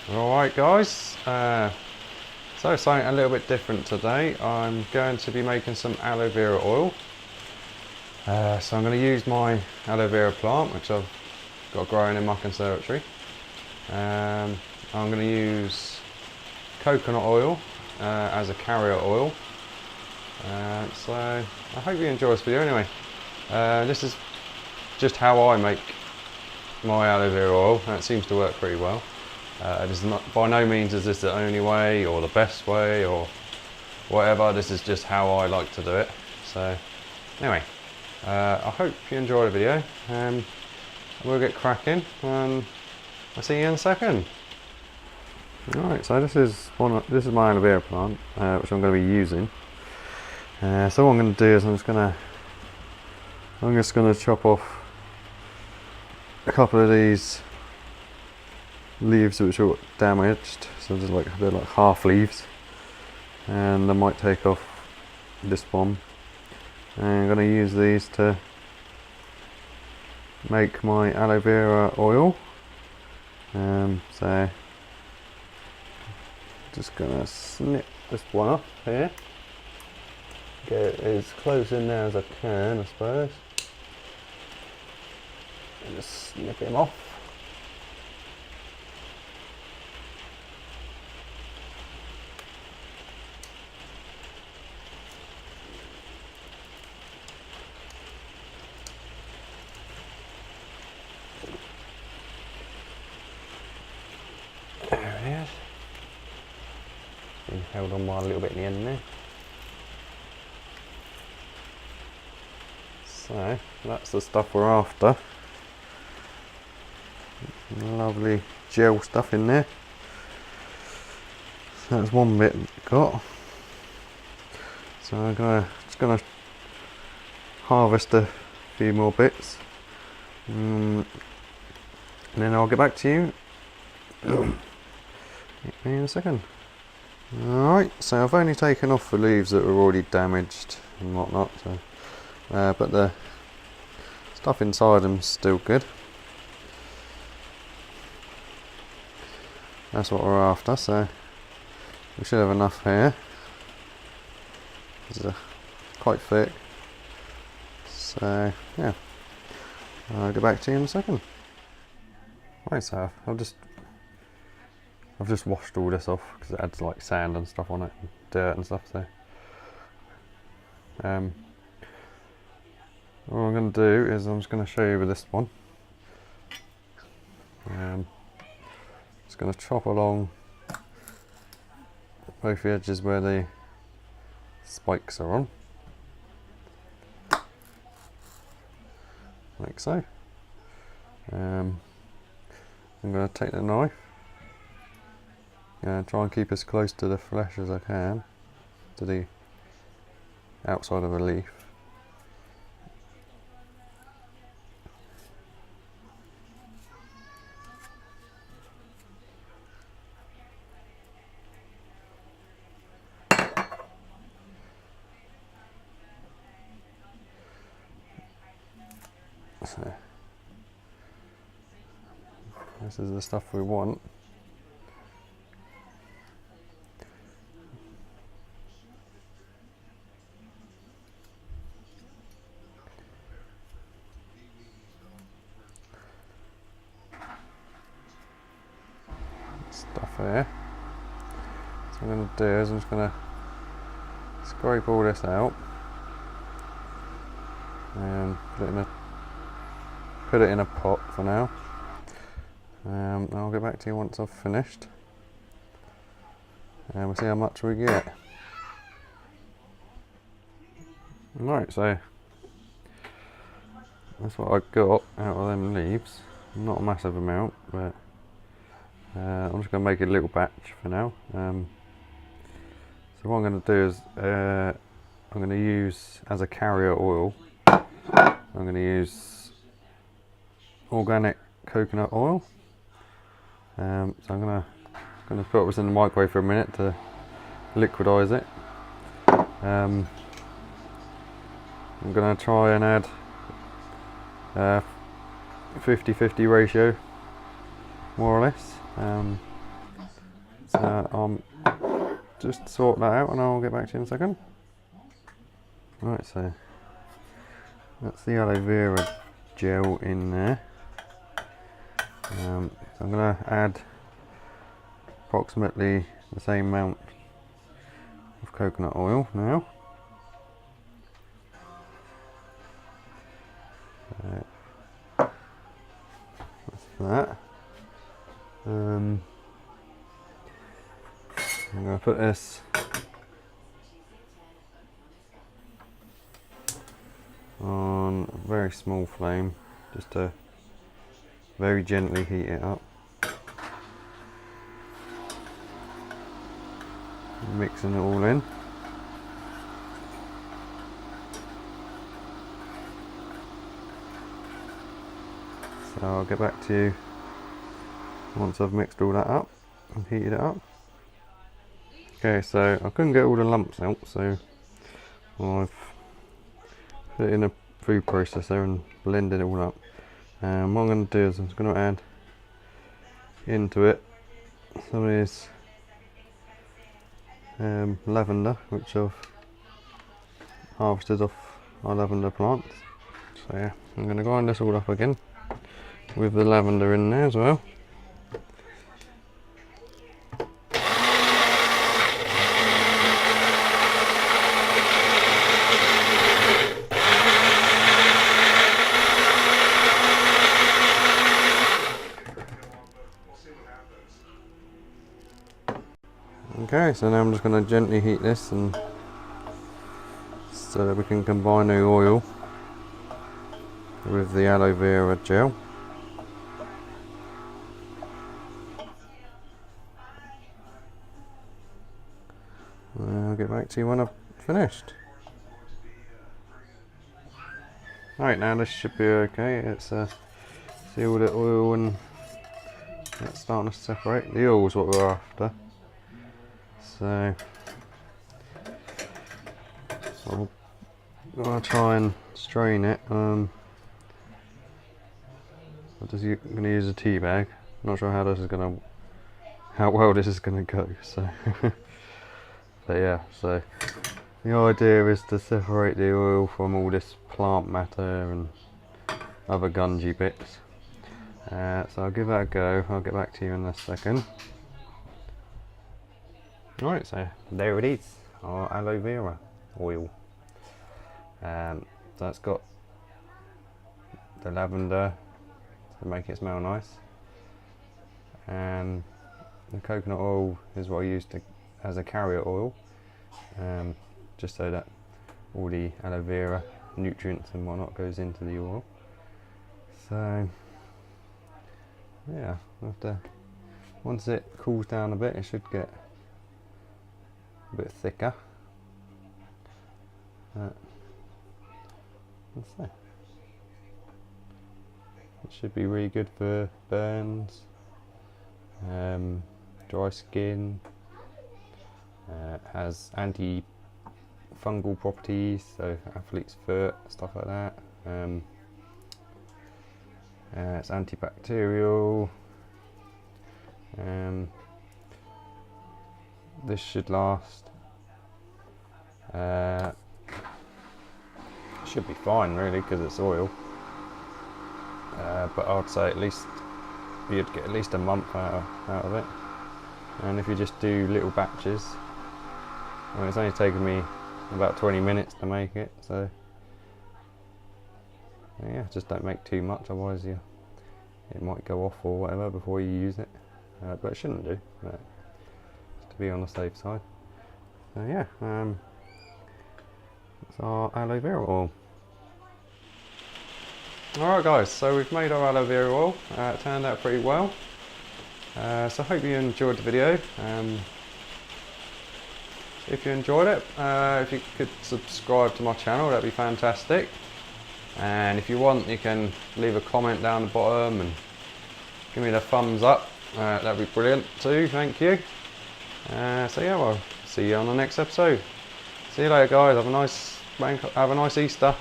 Alright guys, so something a little bit different today. I'm going to be making some aloe vera oil. So I'm going to use my aloe vera plant, which I've got growing in my conservatory. I'm going to use coconut oil as a carrier oil. So I hope you enjoy this video anyway. This is just how I make my aloe vera oil, and it seems to work pretty well. This is not, by no means is this the only way or the best way or whatever. This is just how I like to do it. So anyway, I hope you enjoy the video. We'll get cracking and I'll see you in a second. Alright, so this is my aloe vera plant, which I'm going to be using. So what I'm going to do is I'm just going to chop off a couple of these leaves which are damaged, so they're like half leaves, and I might take off this one, and I'm going to use these to make my aloe vera oil. So just going to snip this one off here, get it as close in there as I can, I suppose, and just snip him off. There it is. Been held on by a little bit in the end there. So that's the stuff we're after. Lovely gel stuff in there. So that's one bit got. So I'm just gonna harvest a few more bits, and then I'll get back to you. Meet me in a second. Alright, so I've only taken off the leaves that were already damaged and whatnot, so, but the stuff inside them's still good. That's what we're after, so we should have enough here. It's quite thick, so yeah, I'll get back to you in a second. Right, so I've just washed all this off because it had like sand and stuff on it, and dirt and stuff. So what I'm going to do is I'm just going to show you with this one. Just going to chop along both the edges where the spikes are on, like so. I'm going to take the knife. Try and keep as close to the flesh as I can, to the outside of the leaf. So this is the stuff we want. Stuff here. So what I'm going to do is I'm just going to scrape all this out and put it in a pot for now. I'll get back to you once I've finished, and we'll see how much we get. Right, so that's what I got out of them leaves. Not a massive amount, but I'm just going to make a little batch for now. So what I'm going to do is I'm going to use, as a carrier oil, I'm going to use organic coconut oil. So I'm going to put this in the microwave for a minute to liquidize it. I'm going to try and add 50-50 ratio, more or less. I'll just sort that out and I'll get back to you in a second. Right, so that's the aloe vera gel in there. So I'm going to add approximately the same amount of coconut oil now. That's that. I'm going to put this on a very small flame, just to very gently heat it up. Mixing it all in. So I'll get back to you once I've mixed all that up and heated it up. Okay, so I couldn't get all the lumps out, so I've put it in a food processor and blended it all up. What I'm going to do is I'm just going to add into it some of this lavender, which I've harvested off our lavender plants. So yeah, I'm going to grind this all up again with the lavender in there as well. Okay, so now I'm just going to gently heat this and so that we can combine the oil with the aloe vera gel. I'll get back to you when I've finished. Right, now this should be okay. It's see all the oil and it's starting to separate. The oil is what we're after. So I'm going to try and strain it. I'm just going to use a tea bag. Not sure how well this is going to go. So, but yeah. So the idea is to separate the oil from all this plant matter and other gungy bits. So I'll give that a go. I'll get back to you in a second. Right, so there it is, our aloe vera oil. So it's got the lavender to make it smell nice, and the coconut oil is what I used as a carrier oil, just so that all the aloe vera nutrients and whatnot goes into the oil. So yeah, once it cools down a bit, it should get a bit thicker. Let's see. It should be really good for burns, dry skin. Has anti-fungal properties, so athlete's foot, stuff like that. It's antibacterial. This should last. Should be fine really because it's oil. But I'd say at least you'd get at least a month out of it. And if you just do little batches, I mean, it's only taken me about 20 minutes to make it, so yeah, just don't make too much, otherwise it might go off or whatever before you use it. But it shouldn't do, but just to be on the safe side. So yeah, that's our aloe vera oil. Alright guys, so we've made our aloe vera oil. It turned out pretty well. So I hope you enjoyed the video. If you enjoyed it, if you could subscribe to my channel, that'd be fantastic. And if you want, you can leave a comment down the bottom and give me the thumbs up. That'd be brilliant too, thank you. So yeah, well, see you on the next episode. See you later guys, have a nice Easter.